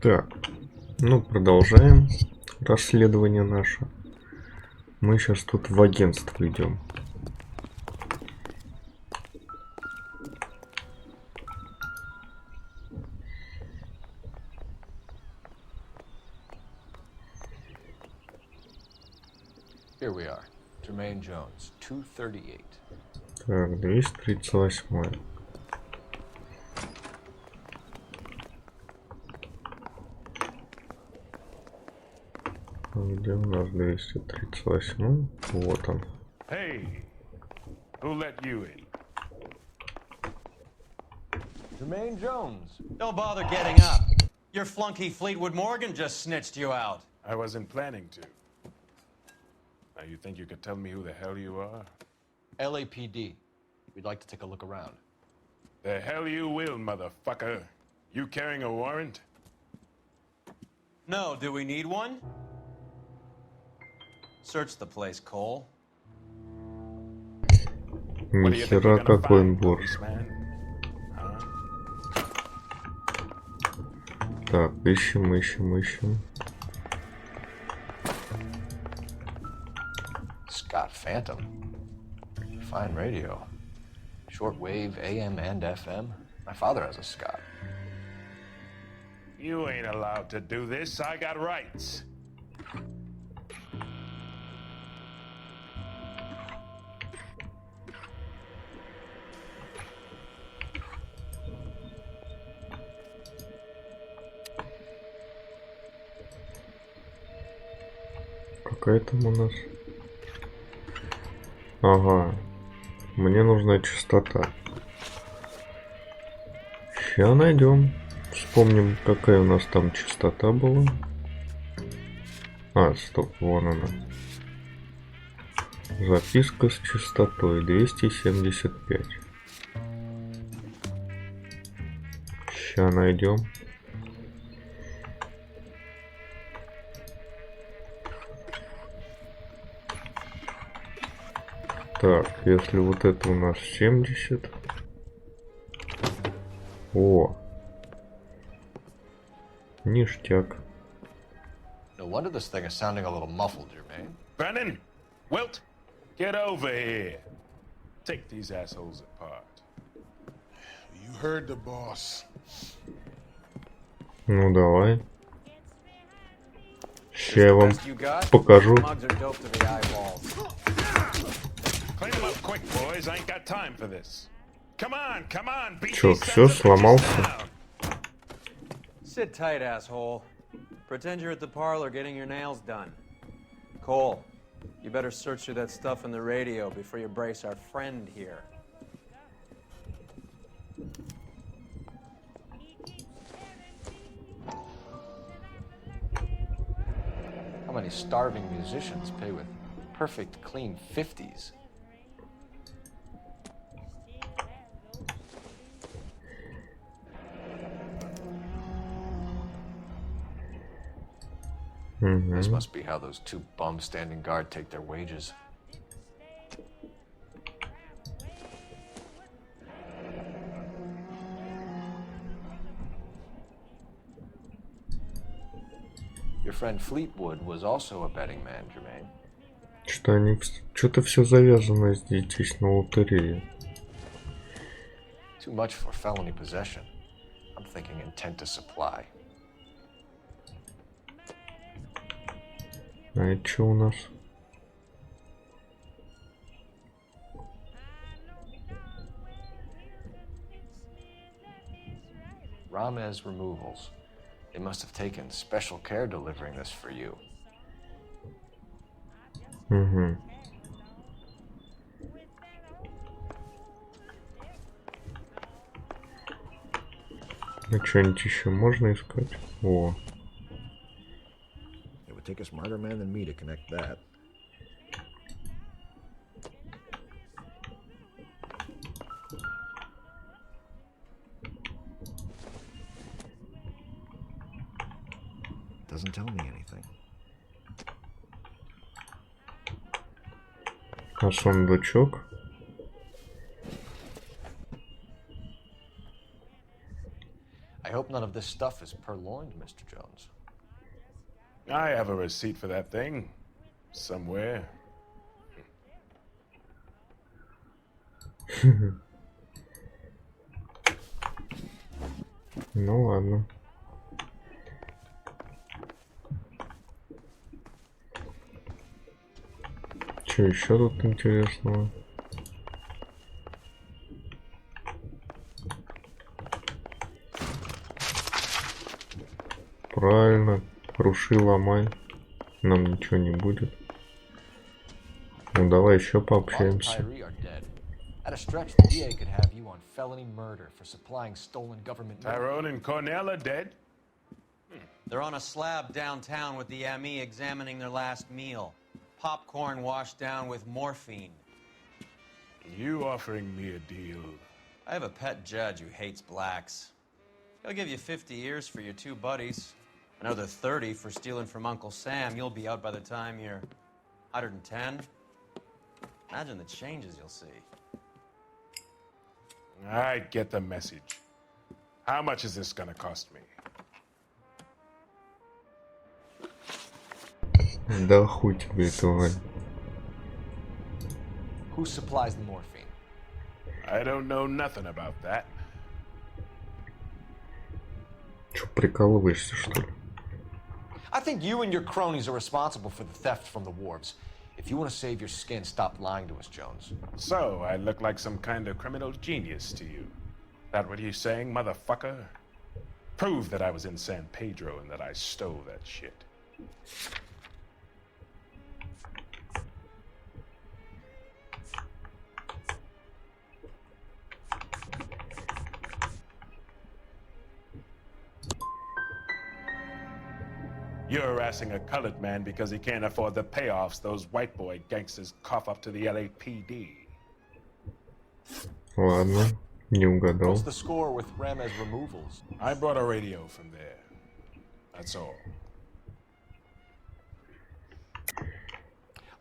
Так, ну продолжаем расследование наше. Мы сейчас тут в агентство идем. Here we are. Jermaine Jones, 238. Так, 238. Где у нас 238? Вот он. Hey, who let you in? Jermaine Jones. Don't bother getting up. Your flunky Fleetwood Morgan just snitched you out. I wasn't planning to. Now you think you could tell me who the hell you are? LAPD. We'd like to take a look around. The hell you will, motherfucker. You carrying a warrant? No, do we need one? Search the place, Cole. What do you think Нихера you're gonna какой find, набор. policeman? Huh? Так, ищем. Scott Phantom. Fine radio. Shortwave, AM and FM. My father has a Scott. You ain't allowed to do this. I got rights. Какая там у нас? Ага. Мне нужна частота. Сейчас найдем. Вспомним, какая у нас там частота была. А, стоп, вон она. Записка с частотой 275. Сейчас найдем. Так, если вот это у нас 70. О! Ништяк. No wonder this thing is sounding a little muffled, Jermaine. Brennan! Wilt! Get over here. Take these assholes apart. You heard the boss. Ну давай. Сейчас я вам покажу. Mugs are dope to the eyeballs. Clean them up quick, boys. I ain't got time for this. Come on, beat Чё, these всё, sons of bitches сломался? down. Sit tight, asshole. Pretend you're at the parlor getting your nails done. Cole, you better search through that stuff in the radio before you brace our friend here. How many starving musicians pay with perfect, clean 50s? This must be how those two bums standing guard take their wages. Your friend Fleetwood was also a betting man, Jermaine. Что они... Что-то все завязано здесь на лотерее. Too much for felony possession. I'm thinking intent to supply. А это что у нас? Ramez Removals. They must have taken special care delivering this for you. Угу. А что-нибудь еще можно искать? О. It would take a smarter man than me to connect that. Doesn't tell me anything. А сундучок? I I hope none of this stuff is purloined, Mr. Jones. I have a receipt for that thing. Somewhere. Ну ладно. Что еще тут интересного? Правильно, руши, ломай. Нам ничего не будет. Ну давай еще пообщаемся. At a stretch, the DA could have you on felony murder for supplying stolen government. Tyrone and Cornell are dead? They're on a slab downtown with the ME examining their last meal. Popcorn washed down with morphine. You offering me a deal? I have a pet judge who hates blacks. He'll give you 50 years for your two buddies. Another 30 for stealing from Uncle Sam. You'll be out by the time you're 110. Imagine the changes you'll see. I get the message. How much is this gonna cost me? Да хуй тебе этого. Who supplies the morphine? I don't know nothing about that. Чё, прикалываешься, что ли? I think you and your cronies are responsible for the theft from the wharves. If you want to save your skin, stop lying to us, Jones. So, I look like some kind of criminal genius to you. That what you saying, motherfucker? Prove that I was in San Pedro and that I stole that shit. You're harassing a colored man because he can't afford the payoffs those white boy gangsters cough up to the LAPD. Ладно, не угадал. What's the score with Ramez removals? I brought a radio from there. That's all.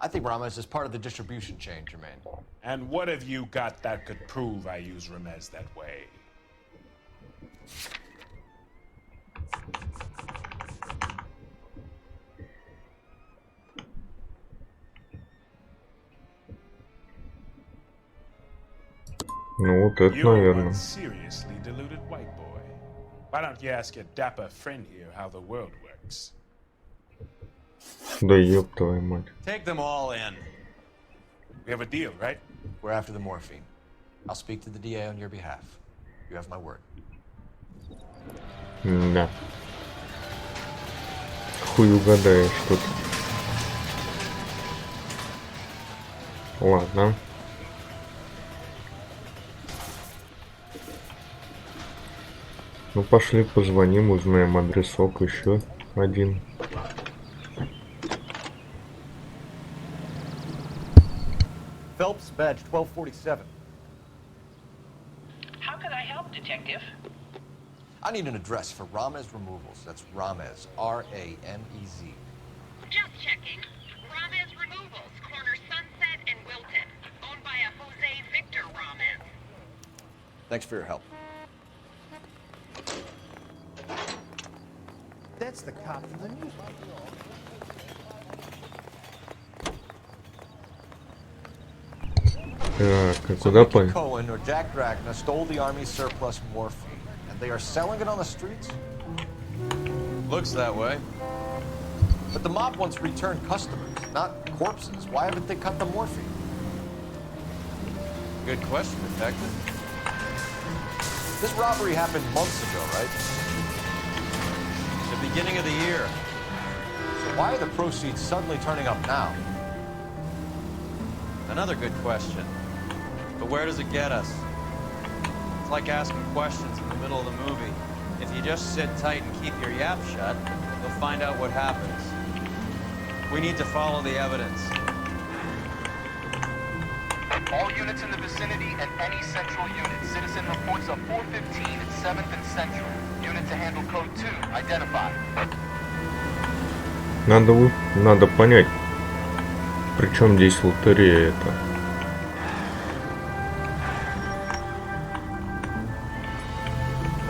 I think Ramez is part of the distribution chain, Jermaine. And what have you got that could prove I use Ramez that way? Ну вот это, You're наверное. one seriously deluded white boy. Why don't you ask your dapper friend here how the world works? Да ёб твою мать. Take them all in. We have a deal, right? We're after the morphine. I'll speak to the DA on your behalf. You have my word. Да. Хуй угадаешь тут. Ладно. Ну пошли позвоним, узнаем адресок еще один. Phelps, badge 1247. How can I help, Detective? I need an address for Ramez Removals. That's Ramez, R-A-M-E-Z. Just checking. Ramez Removals, corner Sunset and Wilton. Owned by a Jose Victor Ramez. Thanks for your help. That's the cop from the newspaper. Так, а So куда Mickey пойдем? Cohen or Jack Dragna stole the Army's surplus morphine, and they are selling it on the streets? Looks that way. But the mob wants returned customers, not corpses. Why haven't they cut the morphine? Good question, Detective. This robbery happened months ago, right? The beginning of the year. So why are the proceeds suddenly turning up now? Another good question. But where does it get us? It's like asking questions in the middle of the movie. If you just sit tight and keep your yap shut, you'll find out what happens. We need to follow the evidence. All units in the vicinity and any central unit. Citizen reports of 415 at 7th and Central. Unit to handle code 2. Identify. Надо понять, при чем здесь лотерея это.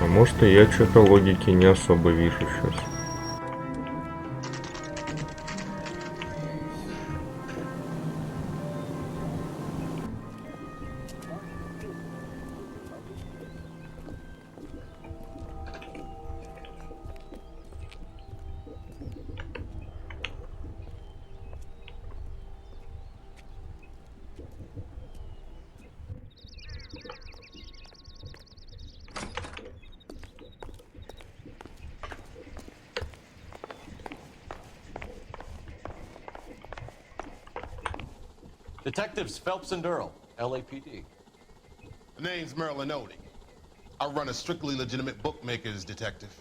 может, и я что-то логики не особо вижу сейчас. Detectives Phelps and Earl, LAPD. The name's Merlin Odie. I run a strictly legitimate bookmaker's detective.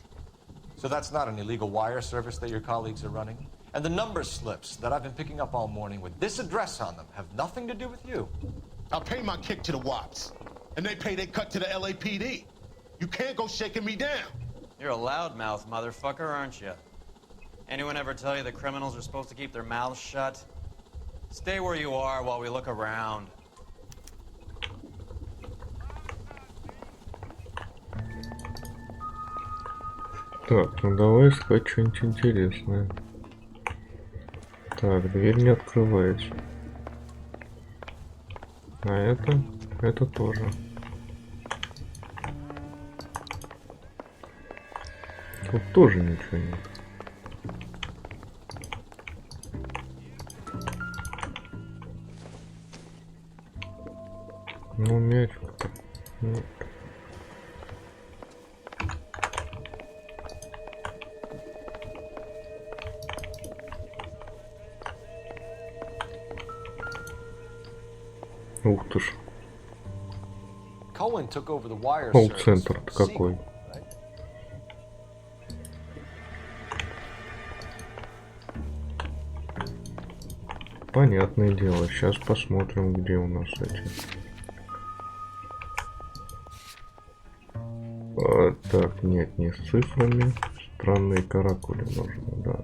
So that's not an illegal wire service that your colleagues are running? And the number slips that I've been picking up all morning with this address on them have nothing to do with you? I pay my kick to the Wops, and they pay their cut to the LAPD. You can't go shaking me down. You're a loudmouth motherfucker, aren't you? Anyone ever tell you that criminals are supposed to keep their mouths shut? Stay where you are while we look around. Так, ну давай искать что-нибудь интересное. Так, дверь не открывается. А это тоже. Тут тоже ничего нет. Ну, мячик-то нет. Ух ты ж. Колл-центр-то какой. Понятное дело. Сейчас посмотрим, где у нас эти. Так, нет, не с цифрами. Странные каракули нужны, да.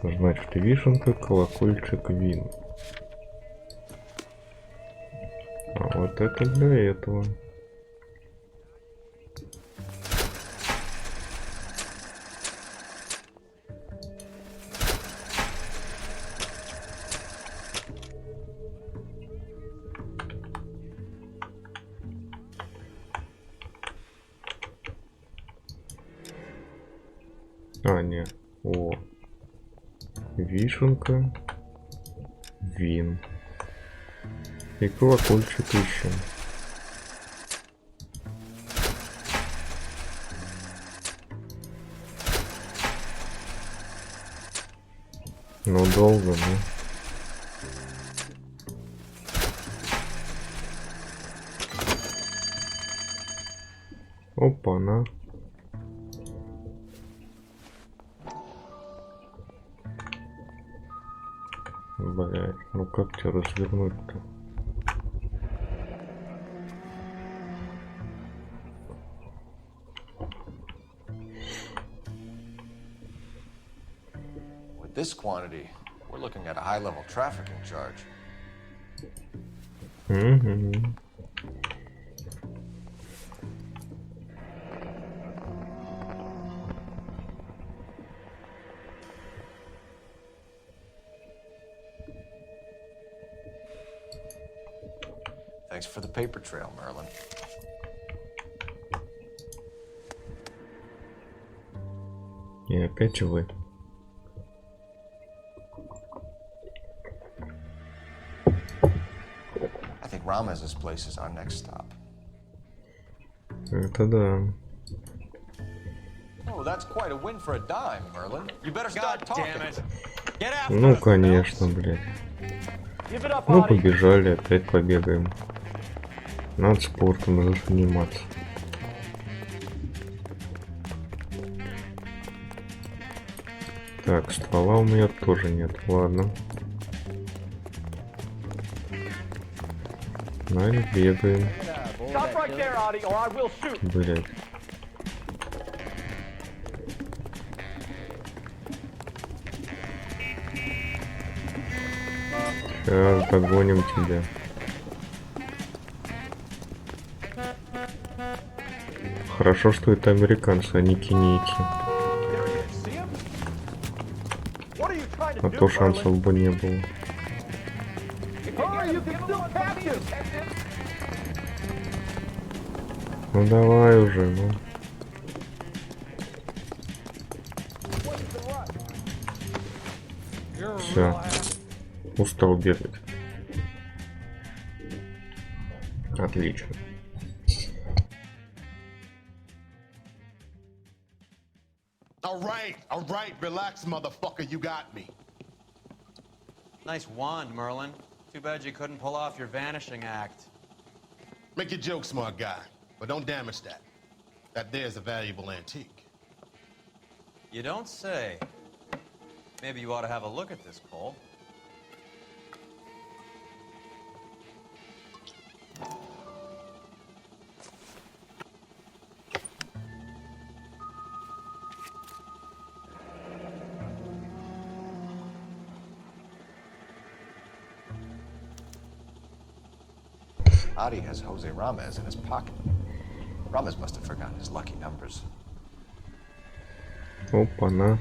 Значит, вишенка, колокольчик, вин. А вот это для этого. А, не. О. Вишенка. Вин. И колокольчик ищем. Ну, долго, ну. Опа-на. Блять, ну как тебя развернуть-то? With this quantity, we're looking at a high-level trafficking charge. Mm-hmm. Thanks for the paper trail, Merlin. И опять вы. I think Ramez's place is our next stop. Это да. Oh, that's quite a win for a dime, Merlin. You better start talking. Get after Ну, us, конечно, блядь. Give it up, Ну, Audie. побежали, опять побегаем. Надо спортом заниматься. Так, ствола у меня тоже нет. Ладно. Наверное, бегаем. Stop right there, Audie, or I will shoot. Блять. Сейчас догоним тебя. Хорошо, что это американцы, а не кенийцы. А то шансов бы не было. Ну давай уже, ну. Все. Устал бегать. Отлично. All right, relax, motherfucker, you got me. Nice wand, Merlin. Too bad you couldn't pull off your vanishing act. Make your joke, smart guy, but don't damage that. That there's a valuable antique. You don't say. Maybe you ought to have a look at this, Cole. Adi has Jose Ramez in his pocket. Ramez must have forgotten his lucky numbers. Опа-на.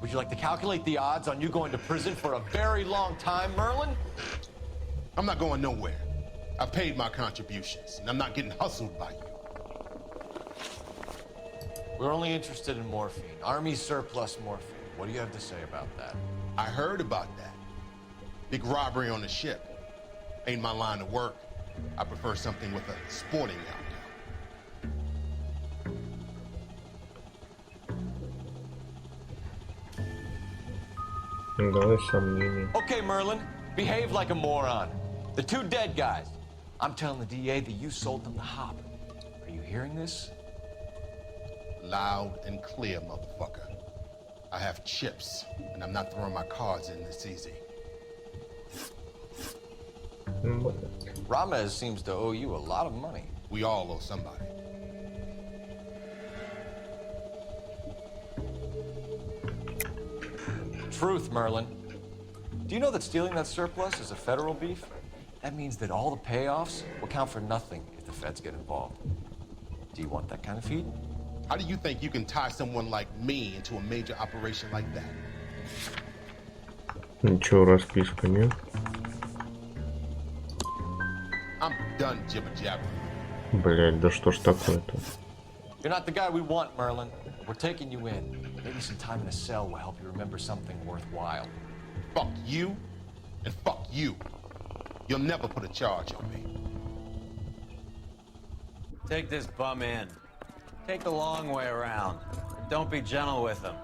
Would you like to calculate the odds on you going to prison for a very long time, Merlin? I'm not going nowhere. I paid my contributions, and I'm not getting hustled by you. We're only interested in morphine. Army surplus morphine. What do you have to say about that? I heard about that. Big robbery on the ship. Ain't my line of work. I prefer something with a sporting outcome. Давай сомнения. Okay, Merlin, behave like a moron. The two dead guys. I'm telling the DA that you sold them the hop. Are you hearing this? Loud and clear, motherfucker. I have chips, and I'm not throwing my cards in this easy. Ramez seems to owe you a lot of money. We all owe somebody. Truth, Merlin. Do you know that stealing that surplus is a federal beef? That means that all the payoffs will count for nothing if the feds get involved. Do you want that kind of feed? How do you think you can tie someone like me into a major operation like that? Ничего, расписка нет. I'm done jibber-jabbering. Блять, да что ж такое-то? You're not the guy we want, Merlin. We're taking you in. Maybe some time in a cell will help you remember something worthwhile. Fuck you, and fuck you. You'll never put a charge on me. Take this bum in. Take the long way around. Don't be gentle with him.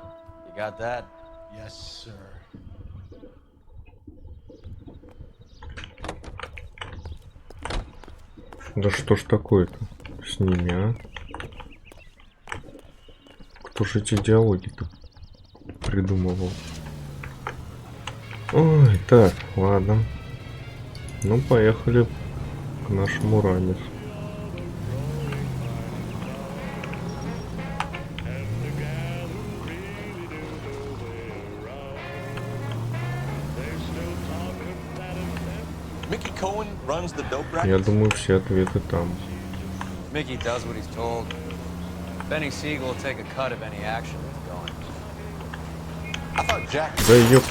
You got that? Yes, sir. Да что ж такое-то с ними, а? Кто ж эти диалоги-то придумывал? Ой, так, ладно. Ну, поехали к нашему Рамесу. Я думаю, все ответы там. Mickey does what he's told. Benny Siegel will take a cut of any action that's going. I thought Jack. Да ёп.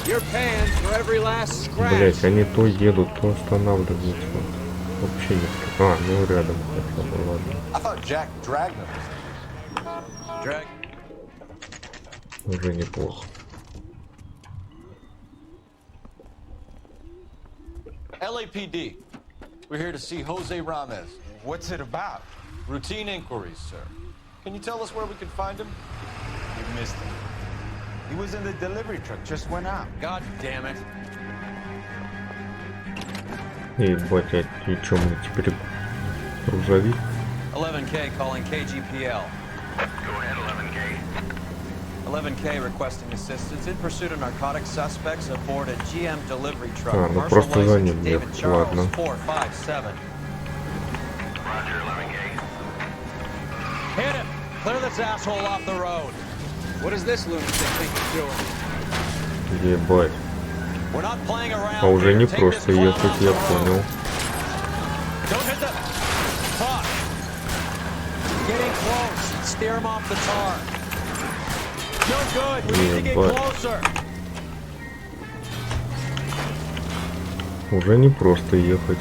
You're paying for every last scratch. Блять, они то едут, то останавливаются. Вообще не. А, ну рядом хотя бы, ладно. I thought Jack Dragner was Drag. Уже неплохо. LAPD. We're here to see Jose Ramez. What's it about? Routine inquiries, sir. Can you tell us where we can find him? You missed him. He was in the delivery truck, just went out. God damn it. Эй, батя, и чё мне теперь грузовик? 11K calling KGPL. Go ahead, 11K. 11K requesting assistance in pursuit of narcotic suspects aboard a GM delivery truck. А, ну Commercial просто за license ним David ехать, Charles, ладно. 457. Roger, 11K. Hit him! Clear this asshole off the road. What does this lunatic think he's doing? Ебать. We're not playing around. А уже не Take this просто clown ехать, off я the road. понял. Don't hit the... Fuck. Getting close. Steer him off the tar. No good. We need to get Ебать. closer. Уже не просто ехать.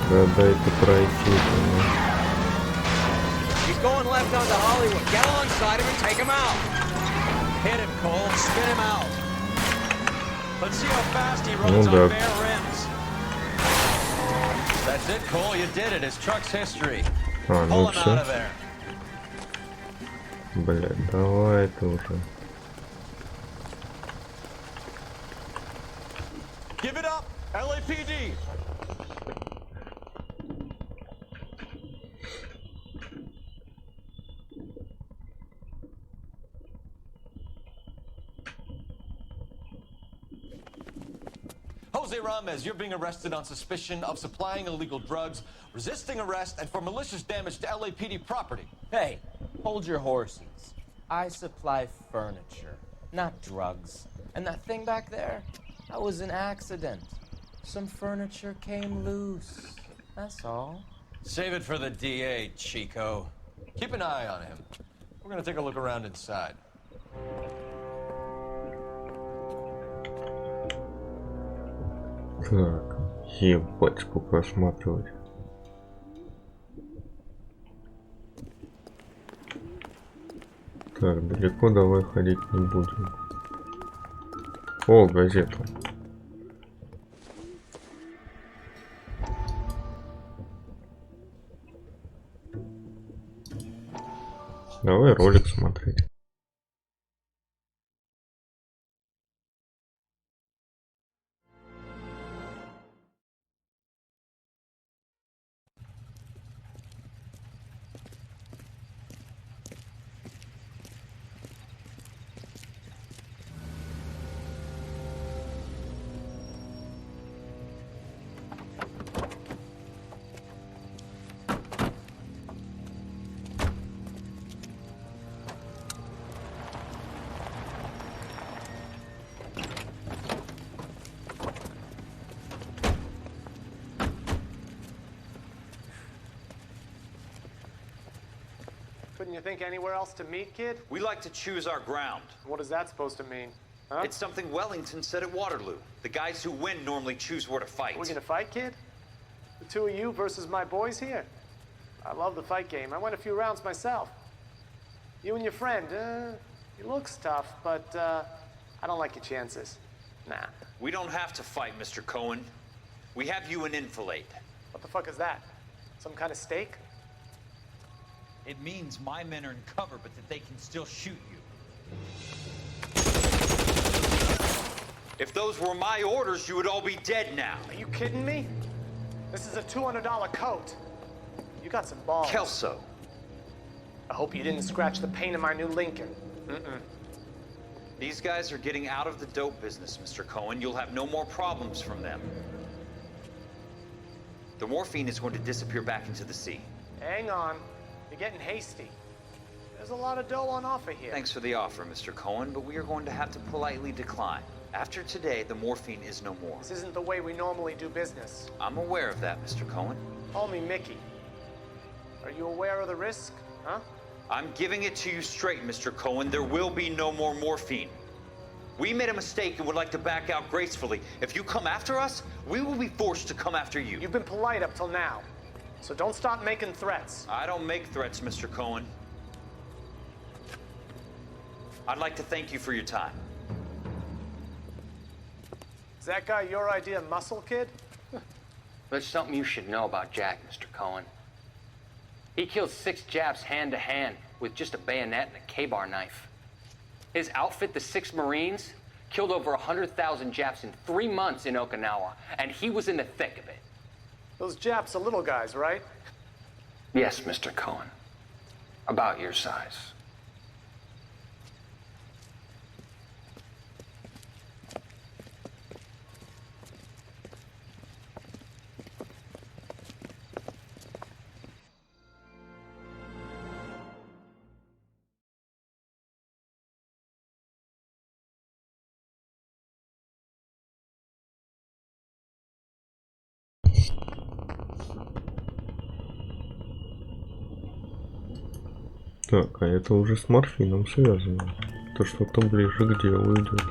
Да дай-то пройти, понял. He's going left onto Hollywood. Get alongside him and take him out. Hit him, Cole. Spin him out. Let's see how fast he runs да. on bare rims. That's it, Cole. You did it. It's truck's history. А, ну Pull him out все. of there. Блядь, давай ты уже. Give it up, LAPD. Jose Ramos, you're being arrested on suspicion of supplying illegal drugs, resisting arrest, and for malicious damage to LAPD property. Hey, hold your horses. I supply furniture, not drugs. And that thing back there, that was an accident. Some furniture came loose. That's all. Save it for the DA, Chico. Keep an eye on him. We're gonna take a look around inside. Так, ебать, сколько осматривать. Так, далеко давай ходить не будем. О, газета. Давай ролик смотреть. Couldn't you think anywhere else to meet, kid? We like to choose our ground. What is that supposed to mean? Huh? It's something Wellington said at Waterloo. The guys who win normally choose where to fight. We're gonna fight, kid? The two of you versus my boys here? I love the fight game. I went a few rounds myself. You and your friend, he looks tough, but I don't like your chances. Nah. We don't have to fight, Mr. Cohen. We have you in enfilade. What the fuck is that? Some kind of stake? It means my men are in cover, but that they can still shoot you. If those were my orders, you would all be dead now. Are you kidding me? This is a $200 coat. You got some balls. Kelso. I hope you didn't scratch the paint of my new Lincoln. These guys are getting out of the dope business, Mr. Cohen. You'll have no more problems from them. The morphine is going to disappear back into the sea. Hang on. You're getting hasty. There's a lot of dough on offer here. Thanks for the offer, Mr. Cohen, but we are going to have to politely decline. After today, the morphine is no more. This isn't the way we normally do business. I'm aware of that, Mr. Cohen. Call me Mickey. Are you aware of the risk, huh? I'm giving it to you straight, Mr. Cohen. There will be no more morphine. We made a mistake and would like to back out gracefully. If you come after us, we will be forced to come after you. You've been polite up till now, so don't stop making threats. I don't make threats, Mr. Cohen. I'd like to thank you for your time. Is that guy your idea of muscle, kid? There's something you should know about Jack, Mr. Cohen. He killed 6 Japs hand-to-hand with just a bayonet and a K-bar knife. His outfit, the 6 Marines, killed over 100,000 Japs in 3 months in Okinawa, and he was in the thick of it. Those Japs are little guys, right? Yes, Mr. Cohen. About your size. Так, а это уже с морфином связано. То что-то ближе к делу идет.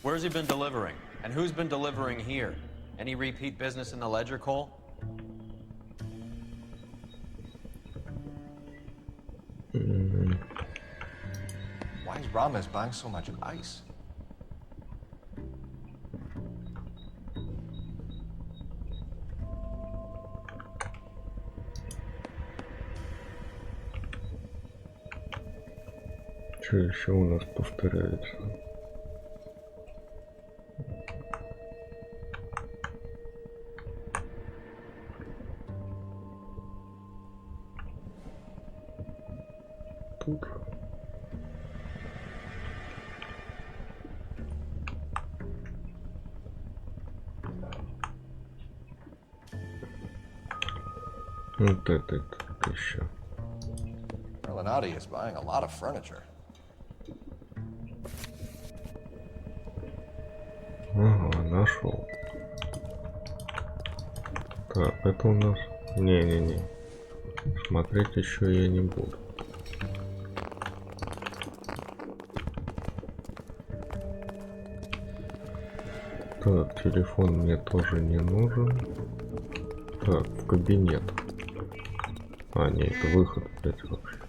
Where's he been delivering? And who's been delivering here? Any repeat business in the ledger, Cole? Why is Ramos buying so much ice? Что еще у нас повторяется? Тут. Вот это еще. Merlinati is buying a lot of furniture. Ага, нашел. Так, это у нас... Не-не-не. Смотреть еще я не буду. Так, телефон мне тоже не нужен. Так, в кабинет. А, нет, это выход опять вообще.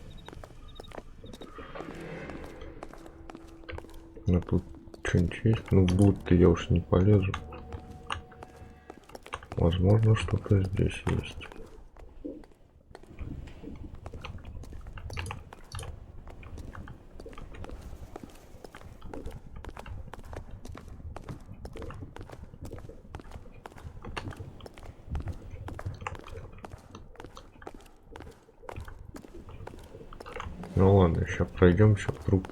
Ну тут что-нибудь есть? Ну, в будто я уж не полезу. Возможно, что-то здесь есть. Ну ладно, сейчас пройдемся, вдруг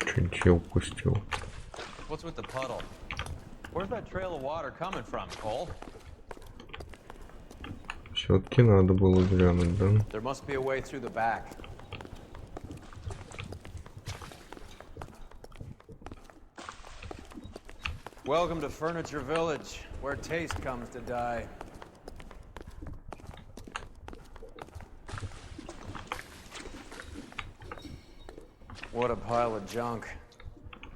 что-нибудь я упустил. What's with the puddle? Where's that trail of water coming from, Cole? Все-таки надо было глянуть, да? There must be a way through the back. Welcome to Furniture Village, where taste comes to die. What a pile of junk.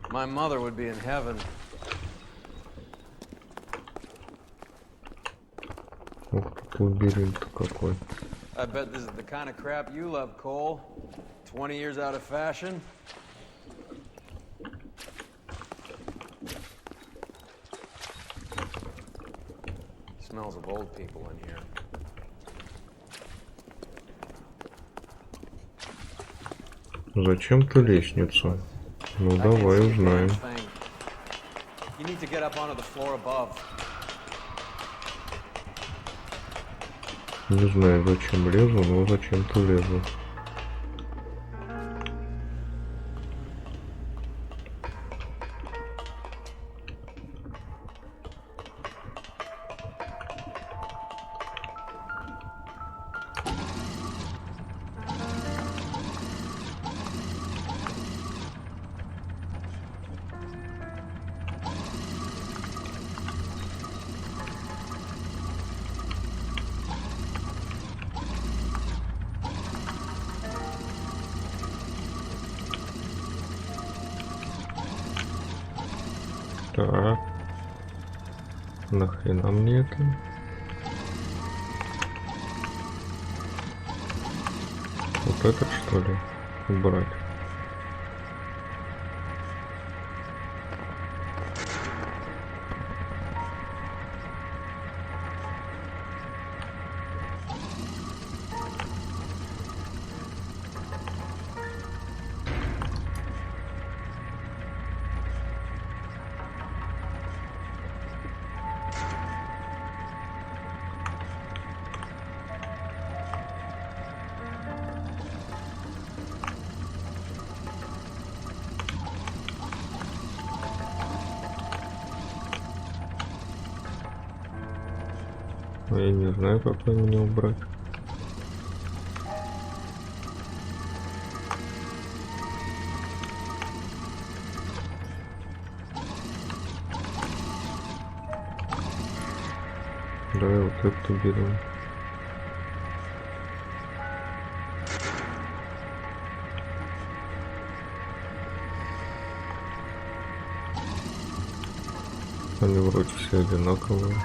My mother would be in heaven. Ух, тут лабиринт какой. I bet this is the kind of crap you love, Cole. 20 years out of fashion. Smells of old people in here. Зачем-то лестницу. Ну давай узнаем. You need to get up onto the floor above. Не знаю, зачем лезу, но зачем-то лезу. Так. Нахрена мне это? Вот этот, что ли, убрать? Я не знаю, как мне убрать. Давай вот это берем. Они вроде все одинаковые.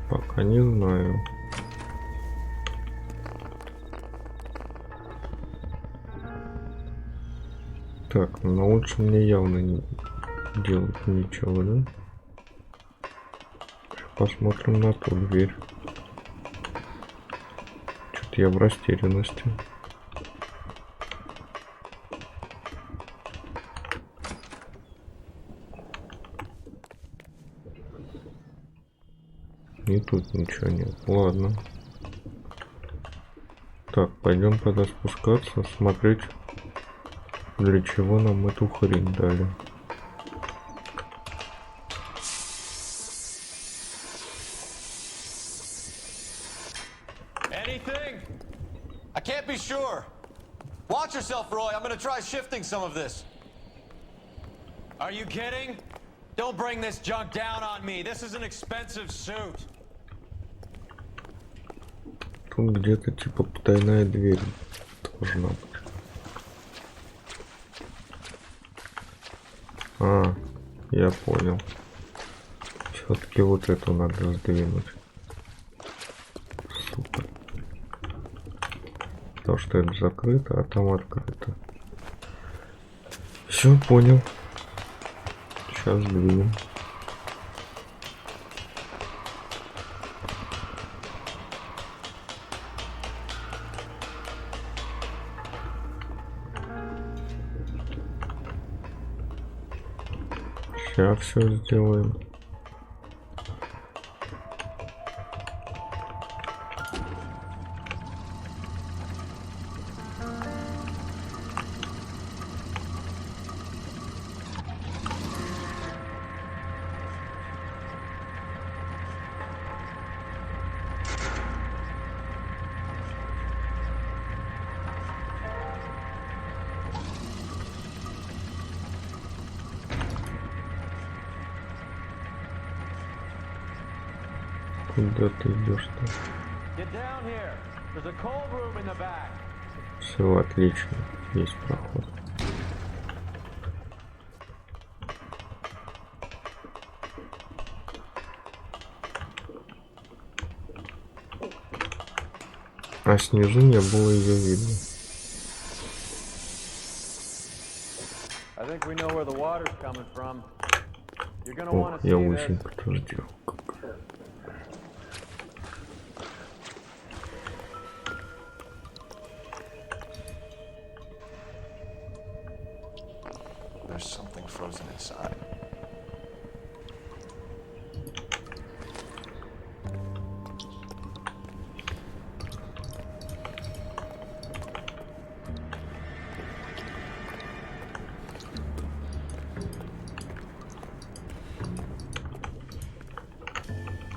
Пока не знаю. Так, но лучше мне явно не делать ничего, да? Посмотрим на ту дверь. Что-то я в растерянности. И тут ничего нет. Ладно. Так, пойдем тогда спускаться, смотреть, для чего нам эту хрень дали. Anything? I can't be sure. Watch yourself, Roy. I'm gonna try shifting some of this. Are you kidding? Don't bring this junk down on me. This is an expensive suit. Тут где-то типа потайная дверь должна быть. А, я понял. Все-таки вот эту надо сдвинуть. Супер. Потому что это закрыто, а там открыто. Все, понял. Сейчас сдвинем. Сейчас все сделаем. Куда ты идешь-то? Все отлично, есть проход. А снизу не было ее видно. О, я очень подтвердил. There's something frozen inside.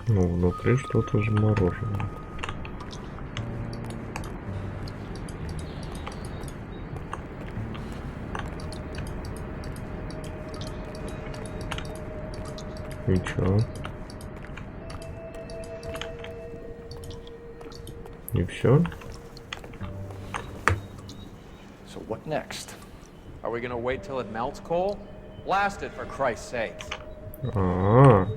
Ну, внутри что-то заморожено. Ничего. И все? So what next? Are we gonna wait till it melts, Cole? Blast it, for Christ's sake. А-а-а.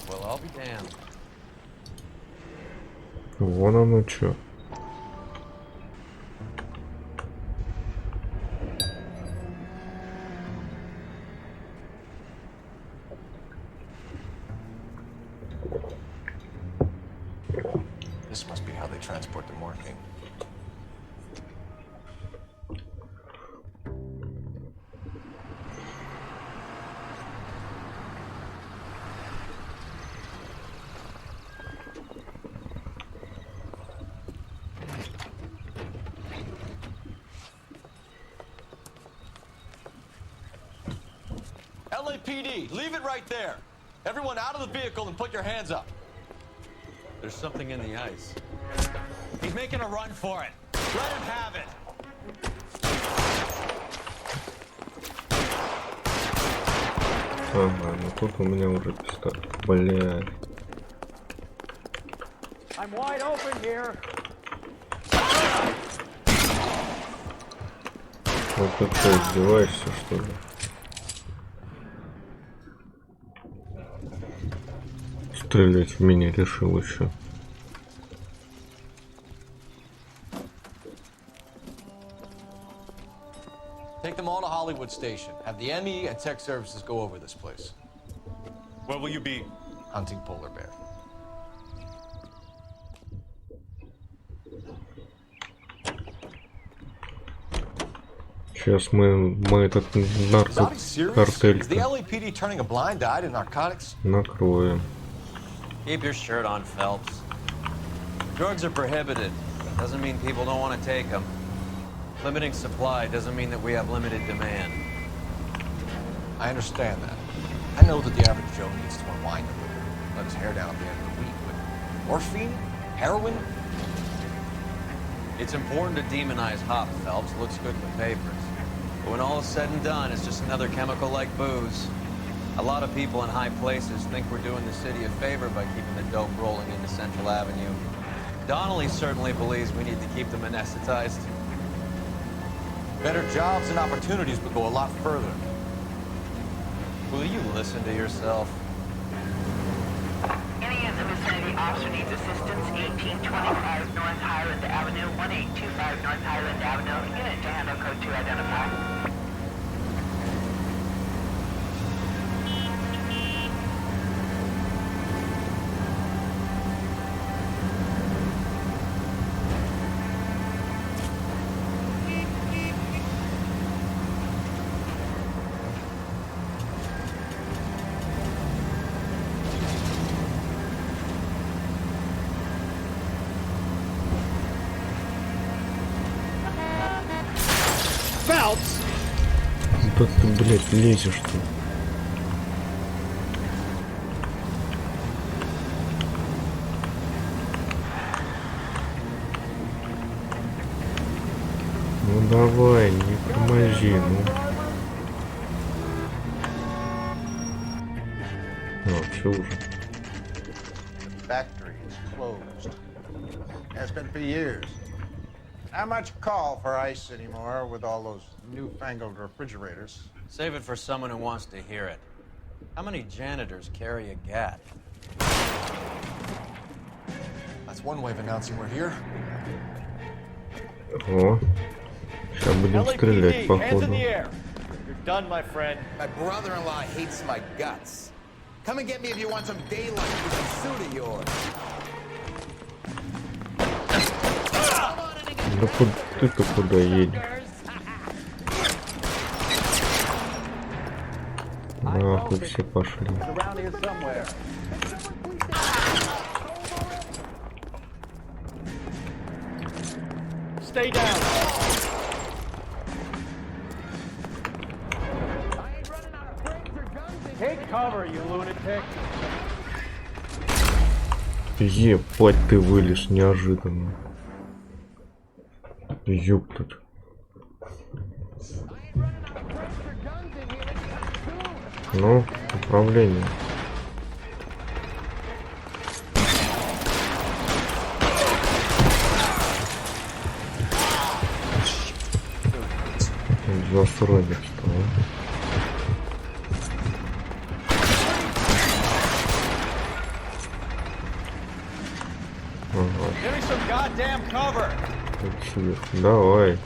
Well, I'll be damned. Вон оно чё. This must be how they transport the morphine. LAPD, leave it right there. Everyone out of the vehicle and put your hands up. There's something in the ice. He's making a run for it. Let him have it. Ага, ну тут у меня уже пистолет. Блядь. I'm wide open here. Вот ты что, издеваешься, что ли? Стрелять в меня решил еще. Take them all to Hollywood Station. Have the ME and tech services go over this place. Where will you be? Hunting polar bear. Сейчас мы этот наркокартель Is the LAPD turning a blind eye to narcotics? накроем. Keep your shirt on, Phelps. Drugs are prohibited. Doesn't mean people don't want to take them. Limiting supply doesn't mean that we have limited demand. I understand that. I know that the average Joe needs to unwind a little, let his hair down at the end of the week, but morphine? Heroin? It's important to demonize hop, Phelps. Looks good in the papers. But when all is said and done, it's just another chemical like booze. A lot of people in high places think we're doing the city a favor by keeping the dope rolling into Central Avenue. Donnelly certainly believes we need to keep them anesthetized. Better jobs and opportunities would go a lot further. Will you listen to yourself? Any in the vicinity officer needs assistance, 1825 North Highland Avenue, 1825 North Highland Avenue. Unit to handle code 2 identify. Да ты, блядь, лезешь-то. Ну давай, не тормози, ну. Все уже. Factory is closed. Has been for years. Not much call for ice anymore with all those newfangled refrigerators. Save it for someone who wants to hear it. How many janitors carry a gat? That's one way of announcing we're here. О, сейчас будем стрелять, походу. You're done, my friend. My brother-in-law hates my guts. Come and get me if you want some daylight with a suit of yours. Да куда ты-то куда едешь? Нахуй все пошли. Stay down. Take cover, you lunatic. Ебать, ты вылез неожиданно. Ёптать. Ну, управление. Засранец стал. Ага. Давай.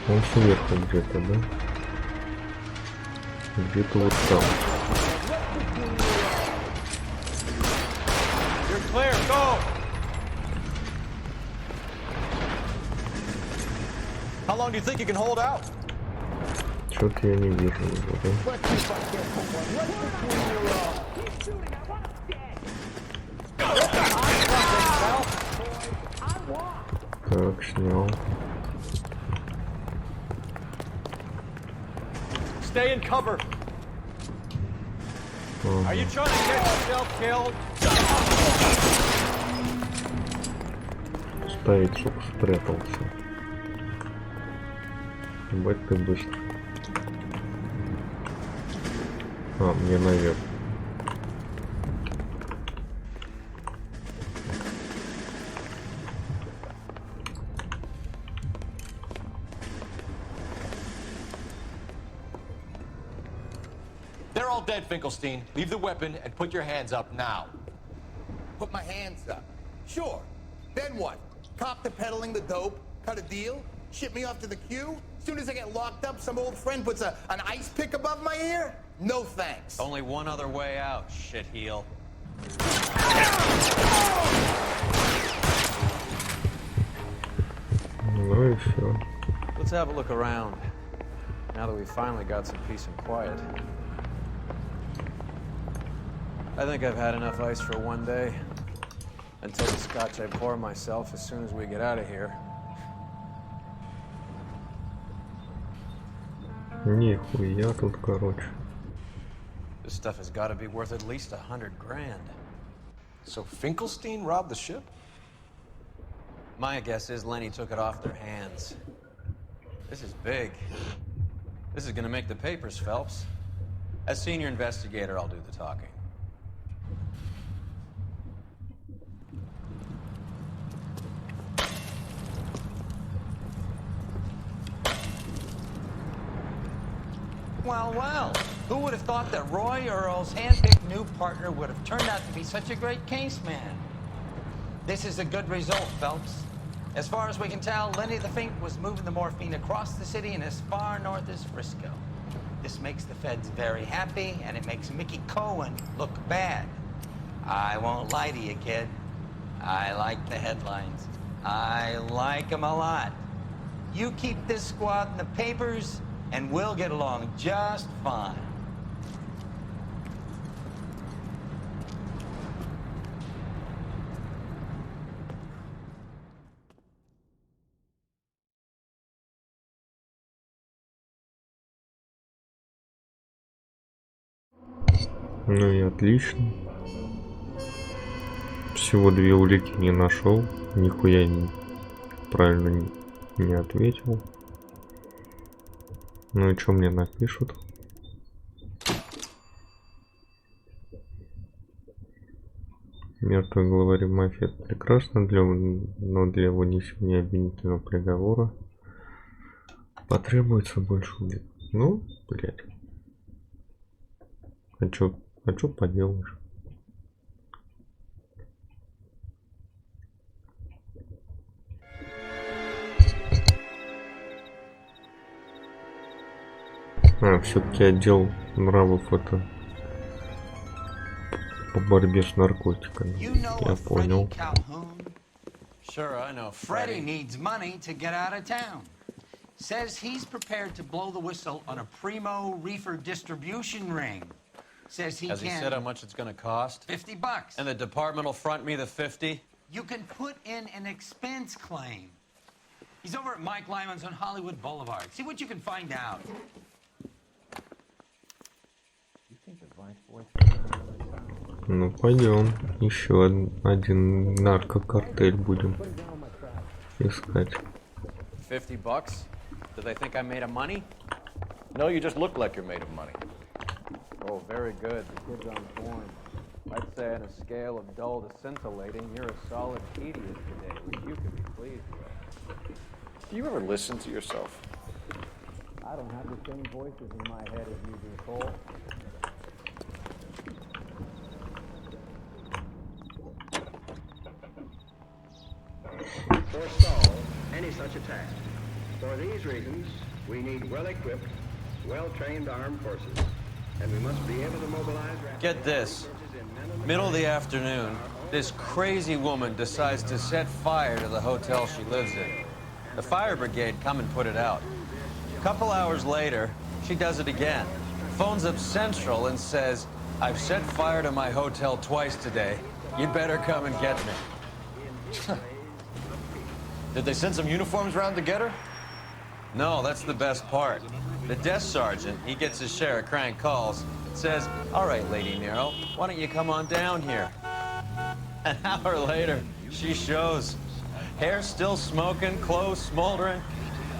Он сверху где-то, да? Где-то вот там. How long do you think you can hold out? Чё-то я не вижу его, да? Так, снял. Stay in cover. Are you trying to get yourself killed? Стоит, сука, спрятался. Ебать ты быстро. А, мне наверх. They're all dead, Finkelstein. Leave the weapon and put your hands up now. Put my hands up. Sure. Then what? Cop to peddling the dope? Cut a deal? Ship me off to the queue? Soon as I get locked up, some old friend puts an ice pick above my ear? No thanks. Only one other way out, shitheel. Ну и все. Let's have a look around. Now that we've finally got some peace and quiet. I think I've had enough ice for one day. Until the scotch I pour myself as soon as we get out of here. Нихуя тут, короче. This stuff has got to be worth at least $100 grand. So Finkelstein robbed the ship? My guess is Lenny took it off their hands. This is big. This is gonna make the papers, Phelps. As senior investigator, I'll do the talking. Well, well, who would have thought that Roy Earl's hand-picked new partner would have turned out to be such a great case man? This is a good result, Phelps. As far as we can tell, Lenny the Fink was moving the morphine across the city and as far north as Frisco. This makes the feds very happy, and it makes Mickey Cohen look bad. I won't lie to you, kid. I like the headlines. I like them a lot. You keep this squad in the papers, and we'll get along just fine. Ну и отлично. Всего 2 улики не нашел. Нихуя правильно не ответил. Ну и что мне напишут? Мертвый главарь мафии — это прекрасно, но для вынесения обвинительного приговора потребуется больше улик. Ну, блядь. А чё поделаешь? А, все-таки отдел нравов — это по борьбе с наркотиками. Я понял. Sure, I know Freddie needs money to get out of town. Says he's prepared to blow the whistle on a primo reefer distribution ring. Says he Has he can... said how much it's gonna cost? $50. And the department will front me the 50? You can put in an expense claim. He's over at Mike Lyman's on Hollywood Boulevard. See what you can find out. Ну пойдем, еще один наркокартель будем искать. $50? Do they think I'm made of money? No, you just look like you're made of money. Oh, very good. The kid's on form. I'd say on a scale of dull to scintillating, you're a solid tedious today, which you can be pleased with. Do you ever listen to yourself? I don't have the same voices in my head as you do, Cole. Forestall any such attack. For these reasons, we need well-equipped, well-trained armed forces, and we must be able to mobilize... Get this. Middle of the afternoon, this crazy woman decides to set fire to the hotel she lives in. The fire brigade come and put it out. A couple hours later, she does it again. Phones up Central and says, "I've set fire to my hotel twice today. You'd better come and get me." Did they send some uniforms around to get her? No, that's the best part. The desk sergeant, he gets his share of crank calls, says, "All right, Lady Nero, why don't you come on down here?" An hour later, she shows. Hair still smoking, clothes smoldering.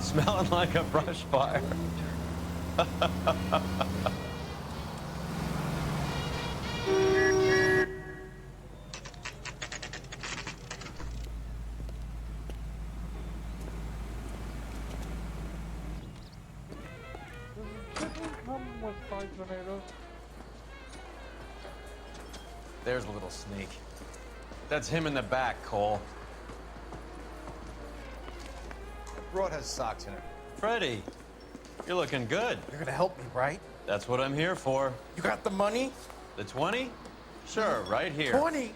Smelling like a brush fire. There's a little sneak. That's him in the back, Cole. Broad has socks in it. Freddie, you're looking good. You're gonna help me, right? That's what I'm here for. You got the money? The 20? Sure, right here. 20?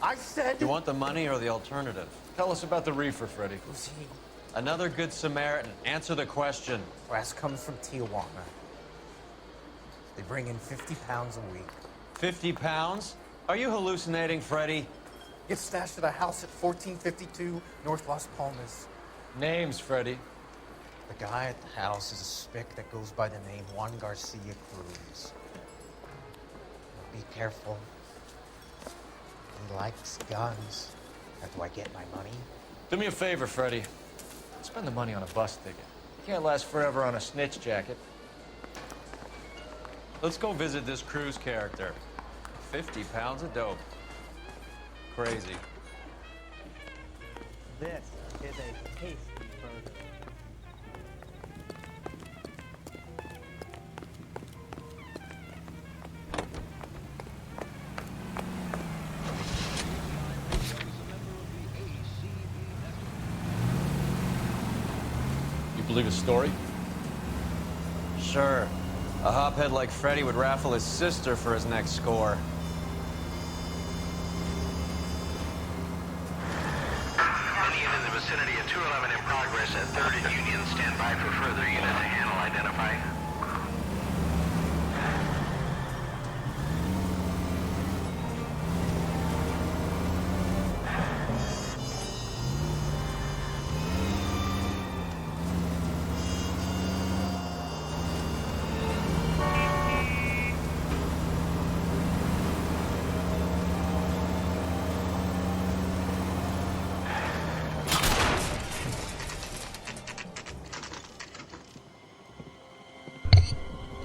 I said... You want the money or the alternative? Tell us about the reefer, Freddie. Who's he? Another good Samaritan. Answer the question. Brass comes from Tijuana. They bring in 50 pounds a week. 50 pounds? Are you hallucinating, Freddie? Gets stashed at a house at 1452 North Las Palmas. Names, Freddie. The guy at the house is a spick that goes by the name Juan Garcia Cruz. Be careful. He likes guns. How do I get my money? Do me a favor, Freddie. Spend the money on a bus ticket. You can't last forever on a snitch jacket. Let's go visit this Cruz character. 50 pounds of dope. Crazy. This is a tasty burger. You believe his story? Sure. A hophead like Freddie would raffle his sister for his next score. Any in the vicinity of 211 in progress at 3rd and Union. Stand by for further unit to handle identify.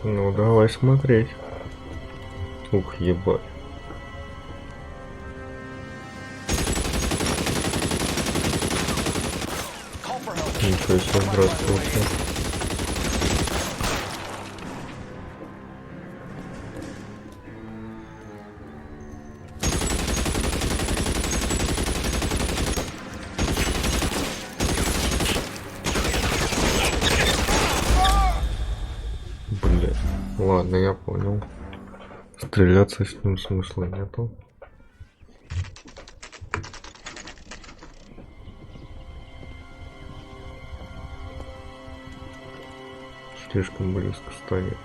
Ну, давай смотреть. Ух, ебать. Ничего себе, здравствуйте. Ладно, я понял. Стреляться с ним смысла нету. Слишком близко стоит.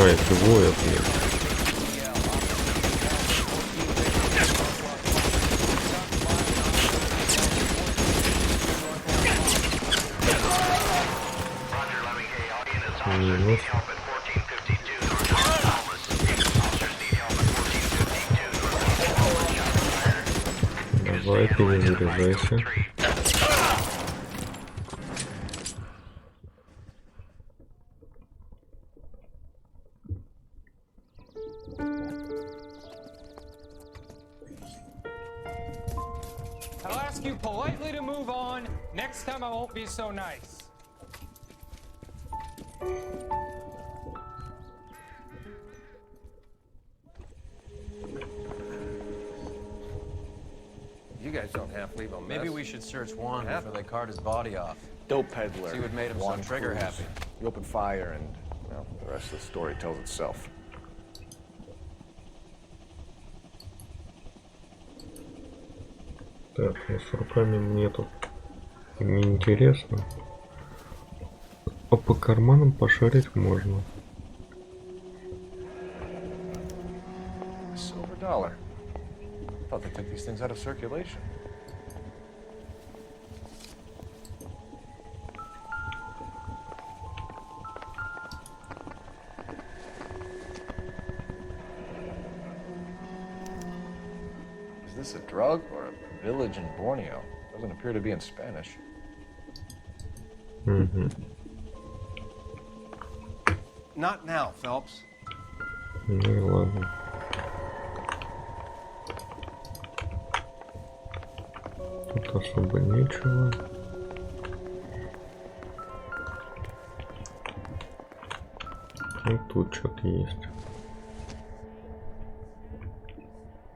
А, это двое, блин. Минус. Давай, перезаряжайся. I'll ask you politely to move on. Next time I won't be so nice. You guys don't have to leave a mess. Maybe we should search Juan before they cart his body off. Dope peddler. See what made him Juan so trigger Cruz. happy. You open fire and, well, the rest of the story tells itself. Так, ну с руками мне тут не интересно. А по карманам пошарить можно. $1. Thought they took these things out of circulation. Is this a drug or a village in Borneo? Doesn't appear to be in Spanish. Not now, Phelps. Ну и ладно. Тут особо нечего. Ну тут что-то есть.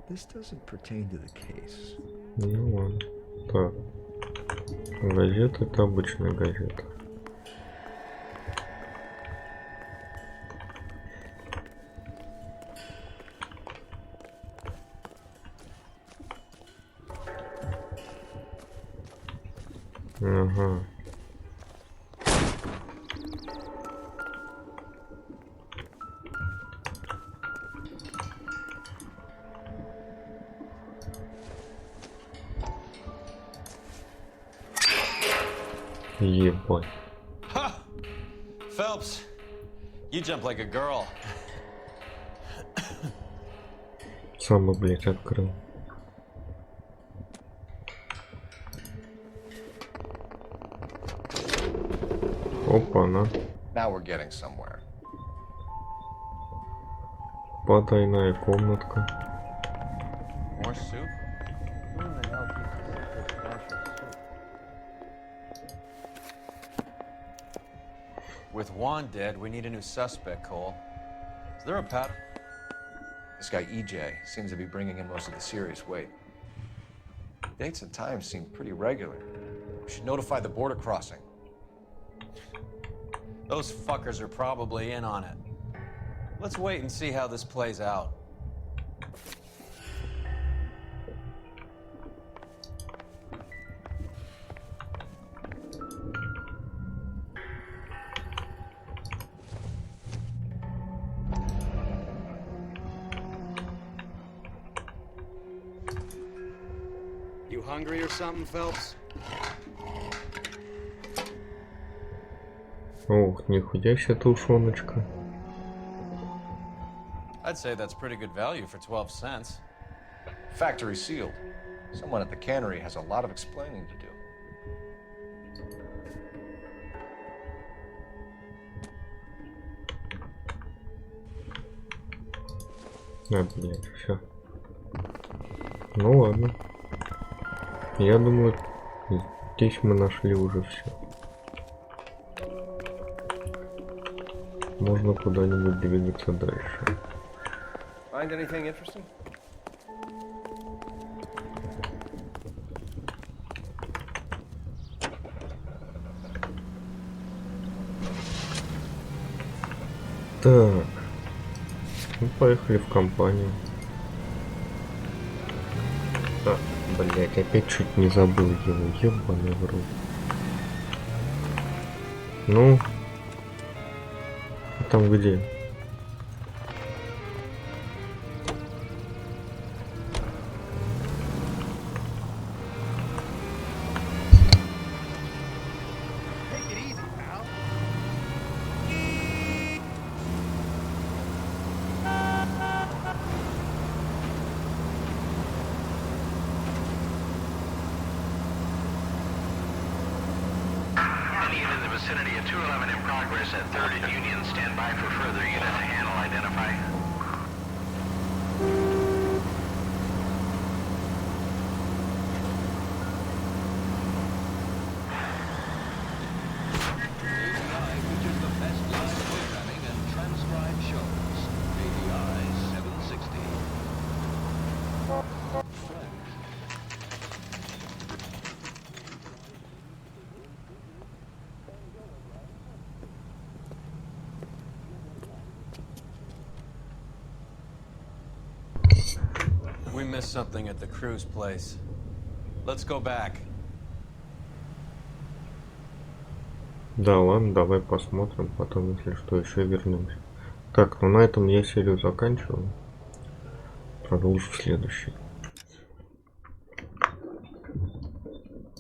This doesn't pertain to the case. Ну ладно. Так. Газета — это обычная газета. Ага. Ебать. Ha! Phelps, you jump like a girl. Сам бы, блядь, открыл. Опа-на. Now we're getting somewhere. Потайная комнатка. More soup? Who in the hell keeps a secret stash of soup? With Juan dead, we need a new suspect, Cole. Is there a pattern? This guy EJ seems to be bringing in most of the serious weight. Dates and times seem pretty regular. We should notify the border crossing. Those fuckers are probably in on it. Let's wait and see how this plays out. You hungry or something, Phelps? Ох, нихуя себе тушеночка. I'd say that's pretty good value for 12 cents. Factory sealed. Someone at the cannery has a lot of explaining to do. А, блядь, все. Ну ладно. Я думаю, здесь мы нашли уже все. Можно куда-нибудь двигаться дальше. Find anything interesting? Так. Ну, поехали в компанию. А, блять, опять чуть не забыл его, ебаный в рот. Ну, а там где? Any unit in the vicinity of 211 in progress at 3rd and Union. Stand by for further unit to handle identify. We missed something at the cruise place. Let's go back. Да ладно, давай посмотрим, потом, если что, еще вернемся. Так, ну на этом я серию заканчиваю. продолжу в следующий.